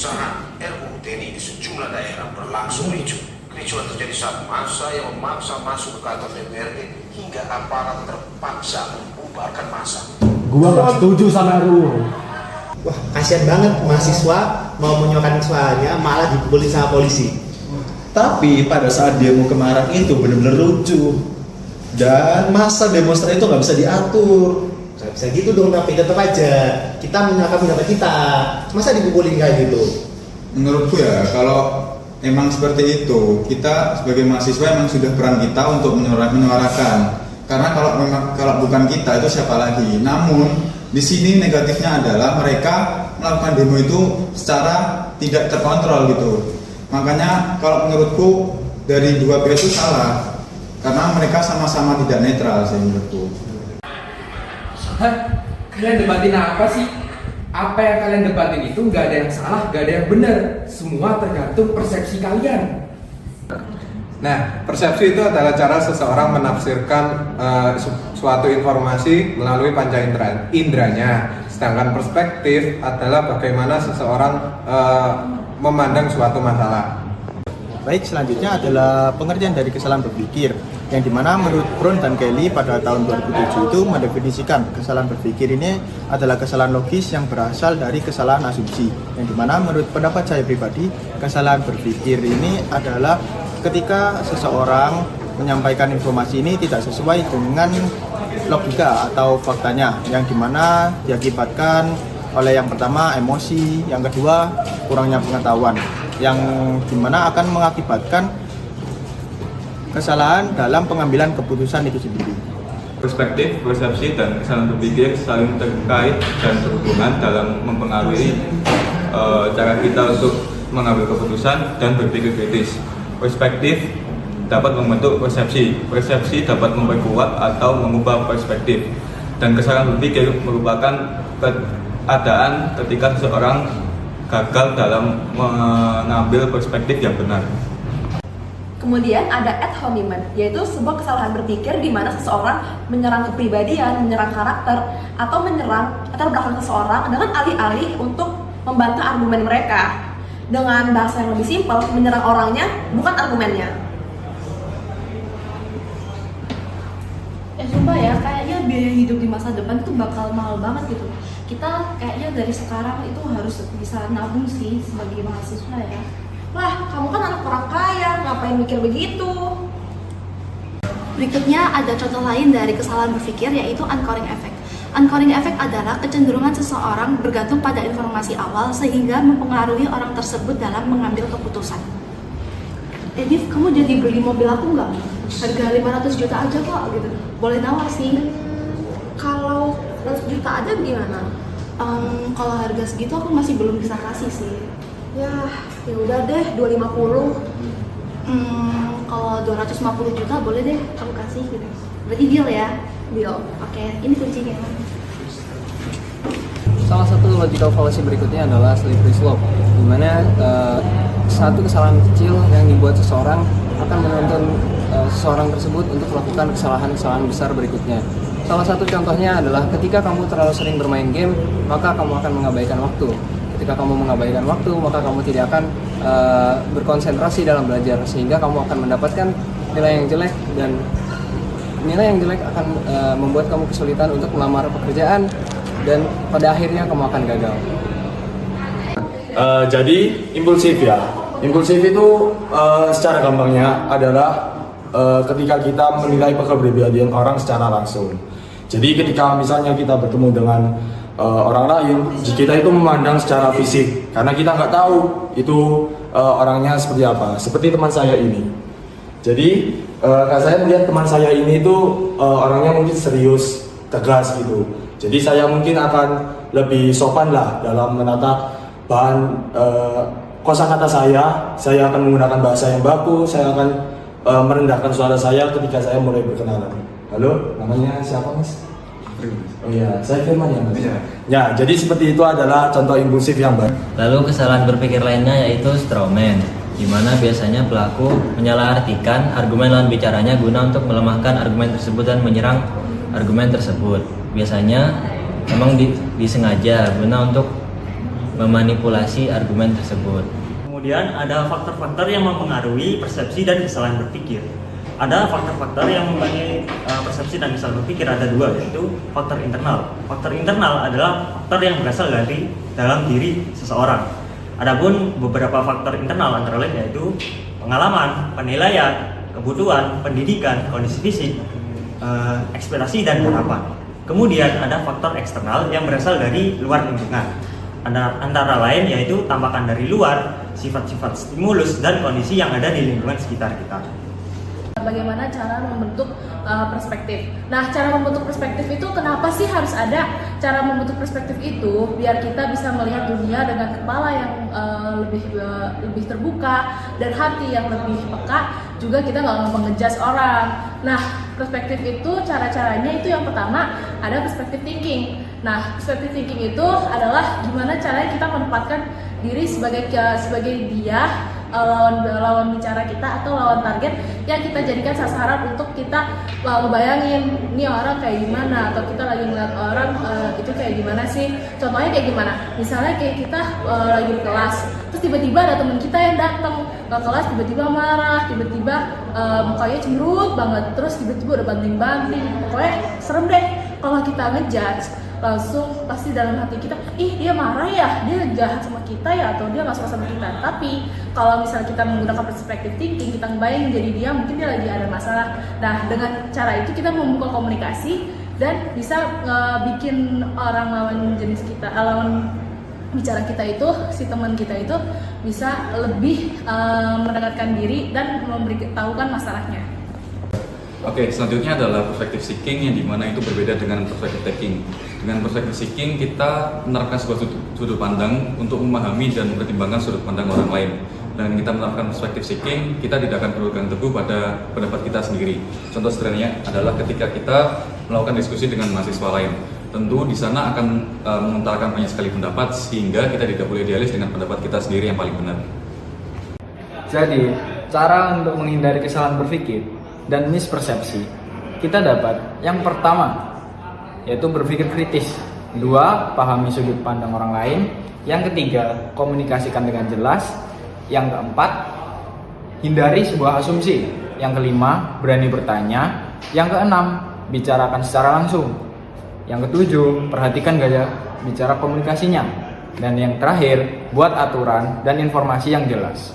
pelaksanaan RUU TNI di sejumlah daerah berlangsung ricuh. Kericuan terjadi saat massa yang memaksa masuk ke kantor DPRD hingga aparat terpaksa membubarkan massa. Gua nggak setuju sama RUU. Wah, kasihan banget mahasiswa mau menyuarakan suaranya malah dipukulin sama polisi. Tapi pada saat demo kemarin itu benar-benar lucu. Dan masa demonstran itu nggak bisa diatur. Nggak bisa gitu dong, tapi tetap aja kita menyuarakan pendapat kita. Masa dipukulin kayak gitu? Menurutku ya, kalau emang seperti itu, kita sebagai mahasiswa emang sudah peran kita untuk menyuarakan. Karena kalau bukan kita itu siapa lagi? Namun di sini negatifnya adalah mereka melakukan demo itu secara tidak terkontrol gitu. Makanya kalau menurutku dari dua pihak itu salah, karena mereka sama-sama tidak netral sih menurutku. Hah? Kalian debatin apa sih? Apa yang kalian debatin itu nggak ada yang salah, nggak ada yang benar. Semua tergantung persepsi kalian. Nah, persepsi itu adalah cara seseorang menafsirkan suatu informasi melalui panca inderanya. Sedangkan perspektif adalah bagaimana seseorang memandang suatu masalah. Baik, selanjutnya adalah pengertian dari kesalahan berpikir, yang dimana menurut Brown dan Kelly pada tahun 2007 itu mendefinisikan kesalahan berpikir ini adalah kesalahan logis yang berasal dari kesalahan asumsi, yang dimana menurut pendapat saya pribadi, kesalahan berpikir ini adalah ketika seseorang menyampaikan informasi ini tidak sesuai dengan logika atau faktanya, yang dimana diakibatkan oleh yang pertama emosi, yang kedua kurangnya pengetahuan, yang dimana akan mengakibatkan kesalahan dalam pengambilan keputusan itu sendiri. Perspektif, persepsi, dan kesalahan berpikir saling terkait dan berhubungan dalam mempengaruhi cara kita untuk mengambil keputusan dan berpikir kritis. Perspektif dapat membentuk persepsi, persepsi dapat memperkuat atau mengubah perspektif, dan kesalahan berpikir merupakan keadaan ketika seseorang gagal dalam mengambil perspektif yang benar. Kemudian ada ad hominem, yaitu sebuah kesalahan berpikir di mana seseorang menyerang kepribadian, menyerang karakter, atau menyerang latar belakang seseorang dengan alih-alih untuk membantah argumen mereka. Dengan bahasa yang lebih simpel, menyerang orangnya, bukan argumennya. Sumpah ya, kayaknya biaya hidup di masa depan itu bakal mahal banget gitu. Kita kayaknya dari sekarang itu harus bisa nabung sih sebagai mahasiswa ya. Lah, kamu kan anak orang kaya, ngapain mikir begitu? Berikutnya ada contoh lain dari kesalahan berpikir, yaitu anchoring effect. Anchoring effect adalah kecenderungan seseorang bergantung pada informasi awal sehingga mempengaruhi orang tersebut dalam mengambil keputusan. Div, kamu jadi beli mobil aku nggak? Harga 500 juta aja kok gitu. Boleh nawar sih. Kalau 100 juta aja gimana? Kalau harga segitu aku masih belum bisa kasih sih. Ya udah deh, 250. Kalau 250 juta boleh deh aku kasih gitu. Berarti deal ya? Deal. Oke, ini kuncinya. Salah satu logical fallacy berikutnya adalah slippery slope, di mana satu kesalahan kecil yang dibuat seseorang akan menuntun seseorang tersebut untuk melakukan kesalahan-kesalahan besar berikutnya. Salah satu contohnya adalah ketika kamu terlalu sering bermain game, maka kamu akan mengabaikan waktu. Ketika kamu mengabaikan waktu, maka kamu tidak akan berkonsentrasi dalam belajar, sehingga kamu akan mendapatkan nilai yang jelek, dan nilai yang jelek akan membuat kamu kesulitan untuk melamar pekerjaan, dan pada akhirnya kamu akan gagal. Jadi impulsif ya. Impulsif itu secara gampangnya adalah ketika kita menilai kepribadian orang secara langsung. Jadi ketika misalnya kita bertemu dengan orang lain, kita itu memandang secara fisik, karena kita nggak tahu itu orangnya seperti apa. Seperti teman saya ini. Jadi saya melihat teman saya ini itu orangnya mungkin serius, tegas gitu. Jadi saya mungkin akan lebih sopan lah dalam menata bahan kosakata saya akan menggunakan bahasa yang baku, saya akan merendahkan suara saya ketika saya mulai berkenalan. Halo, namanya siapa mas? Oh iya, saya Firman ya mas? Ya, jadi seperti itu adalah contoh impulsif yang baik. Lalu kesalahan berpikir lainnya yaitu strawman, di mana biasanya pelaku menyalahartikan argumen lawan bicaranya guna untuk melemahkan argumen tersebut dan menyerang argumen tersebut. Biasanya memang disengaja guna untuk memanipulasi argumen tersebut. Kemudian ada faktor-faktor yang mempengaruhi persepsi dan kesalahan berpikir. Ada faktor-faktor yang mempengaruhi persepsi dan kesalahan berpikir, ada dua, yaitu faktor internal. Faktor internal adalah faktor yang berasal dari dalam diri seseorang. Adapun beberapa faktor internal antara lain yaitu pengalaman, penilaian, kebutuhan, pendidikan, kondisi fisik, ekspektasi dan harapan. Kemudian ada faktor eksternal yang berasal dari luar lingkungan. Antara lain yaitu tampakan dari luar, sifat-sifat stimulus dan kondisi yang ada di lingkungan sekitar kita. Bagaimana cara membentuk perspektif. Nah, cara membentuk perspektif itu kenapa sih harus ada cara membentuk perspektif itu? Biar kita bisa melihat dunia dengan kepala yang lebih terbuka dan hati yang lebih peka. Juga kita nggak gampang ngejudge orang. Nah, perspektif itu cara-caranya itu yang pertama ada perspektif thinking. Nah, perspektif thinking itu adalah gimana caranya kita menempatkan diri sebagai dia, lawan bicara kita atau lawan target yang kita jadikan sasaran untuk kita ngebayangin ini orang kayak gimana, atau kita lagi ngeliat orang itu kayak gimana sih. Contohnya kayak gimana, misalnya kayak kita lagi di kelas, terus tiba-tiba ada teman kita yang datang ke kelas, tiba-tiba marah, tiba-tiba mukanya cemberut banget, terus tiba-tiba udah banting-banting, pokoknya serem deh. Kalau kita ngejudge, langsung pasti dalam hati kita, ih dia marah ya, dia jahat sama kita ya, atau dia nggak suka sama kita. Tapi kalau misalnya kita menggunakan perspektif thinking, kita ngebayangin jadi dia, mungkin dia lagi ada masalah. Nah, dengan cara itu kita membuka komunikasi dan bisa bikin orang lawan jenis kita, lawan bicara kita itu, si teman kita itu bisa lebih mendekatkan diri dan memberitahukan masalahnya. Oke, selanjutnya adalah perspective seeking yang dimana itu berbeda dengan perspective taking. Dengan perspective seeking kita menerapkan sebuah sudut pandang untuk memahami dan mempertimbangkan sudut pandang orang lain. Dan kita menerapkan perspective seeking, kita tidak akan berpegang teguh pada pendapat kita sendiri. Contoh sederhananya adalah ketika kita melakukan diskusi dengan mahasiswa lain. Tentu di sana akan mengutarakan banyak sekali pendapat sehingga kita tidak boleh idealis dengan pendapat kita sendiri yang paling benar. Jadi, cara untuk menghindari kesalahan berpikir dan mispersepsi kita dapat yang pertama yaitu berpikir kritis, dua pahami sudut pandang orang lain, yang ketiga komunikasikan dengan jelas, yang keempat hindari sebuah asumsi, yang kelima berani bertanya, yang keenam bicarakan secara langsung, yang ketujuh perhatikan gaya bicara komunikasinya, dan yang terakhir buat aturan dan informasi yang jelas.